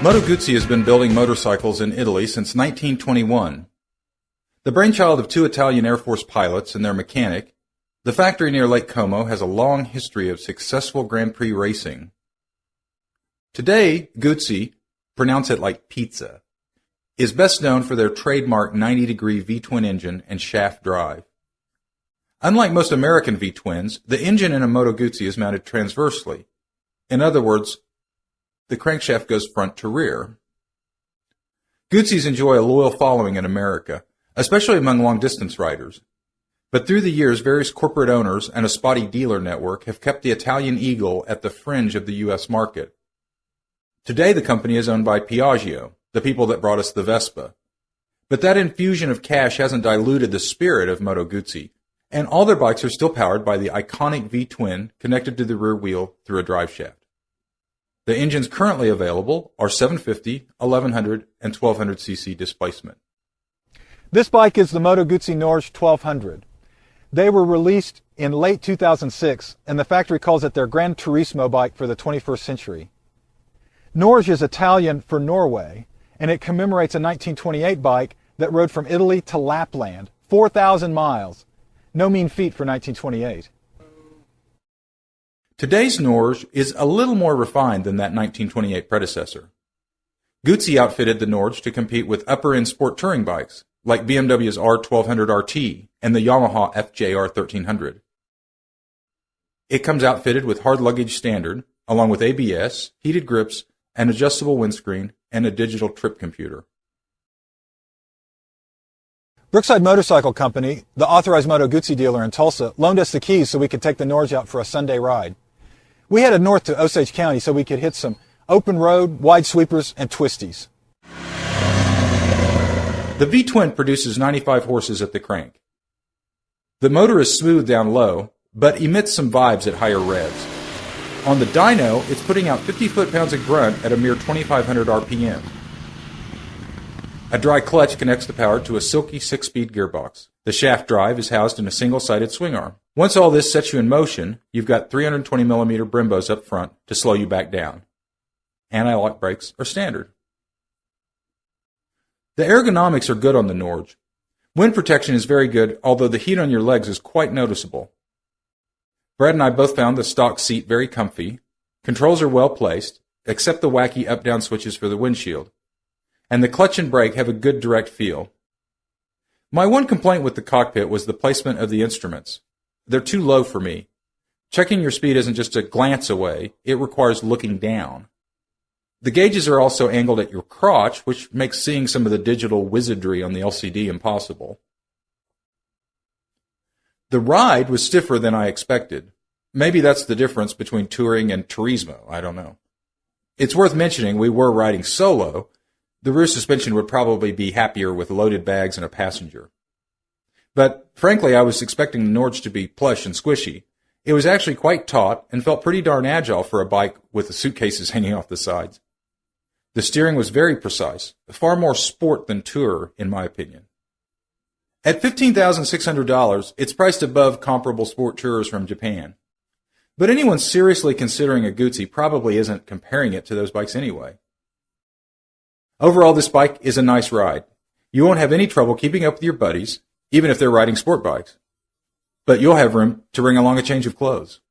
Moto Guzzi has been building motorcycles in Italy since 1921. The brainchild of two Italian Air Force pilots and their mechanic, the factory near Lake Como has a long history of successful Grand Prix racing. Today, Guzzi, pronounce it like pizza, is best known for their trademark 90-degree V-twin engine and shaft drive. Unlike most American V-twins, the engine in a Moto Guzzi is mounted transversely. In other words, the crankshaft goes front to rear. Guzzis enjoy a loyal following in America, especially among long-distance riders. But through the years, various corporate owners and a spotty dealer network have kept the Italian Eagle at the fringe of the U.S. market. Today, the company is owned by Piaggio, the people that brought us the Vespa. But that infusion of cash hasn't diluted the spirit of Moto Guzzi, and all their bikes are still powered by the iconic V-twin connected to the rear wheel through a drive shaft. The engines currently available are 750, 1100, and 1200 cc displacement. This bike is the Moto Guzzi Norge 1200. They were released in late 2006, and the factory calls it their Gran Turismo bike for the 21st century. Norge is Italian for Norway, and it commemorates a 1928 bike that rode from Italy to Lapland, 4,000 miles. No mean feat for 1928. Today's Norge is a little more refined than that 1928 predecessor. Guzzi outfitted the Norge to compete with upper-end sport touring bikes, like BMW's R1200 RT and the Yamaha FJR 1300. It comes outfitted with hard luggage standard, along with ABS, heated grips, an adjustable windscreen, and a digital trip computer. Brookside Motorcycle Company, the authorized Moto Guzzi dealer in Tulsa, loaned us the keys so we could take the Norge out for a Sunday ride. We headed north to Osage County so we could hit some open road, wide sweepers, and twisties. The V-twin produces 95 horses at the crank. The motor is smooth down low, but emits some vibes at higher revs. On the dyno, it's putting out 50 foot-pounds of grunt at a mere 2,500 RPM. A dry clutch connects the power to a silky 6-speed gearbox. The shaft drive is housed in a single-sided swing arm. Once all this sets you in motion, you've got 320mm Brembos up front to slow you back down. Anti-lock brakes are standard. The ergonomics are good on the Norge. Wind protection is very good, although the heat on your legs is quite noticeable. Brad and I both found the stock seat very comfy. Controls are well placed, except the wacky up-down switches for the windshield. And the clutch and brake have a good direct feel. My one complaint with the cockpit was the placement of the instruments. They're too low for me. Checking your speed isn't just a glance away, it requires looking down. The gauges are also angled at your crotch, which makes seeing some of the digital wizardry on the LCD impossible. The ride was stiffer than I expected. Maybe that's the difference between touring and turismo, I don't know. It's worth mentioning we were riding solo. The rear suspension would probably be happier with loaded bags and a passenger. But frankly, I was expecting the Norge to be plush and squishy. It was actually quite taut and felt pretty darn agile for a bike with the suitcases hanging off the sides. The steering was very precise, far more sport than tour, in my opinion. At $15,600, it's priced above comparable sport tours from Japan. But anyone seriously considering a Guzzi probably isn't comparing it to those bikes anyway. Overall, this bike is a nice ride. You won't have any trouble keeping up with your buddies, even if they're riding sport bikes. But you'll have room to bring along a change of clothes.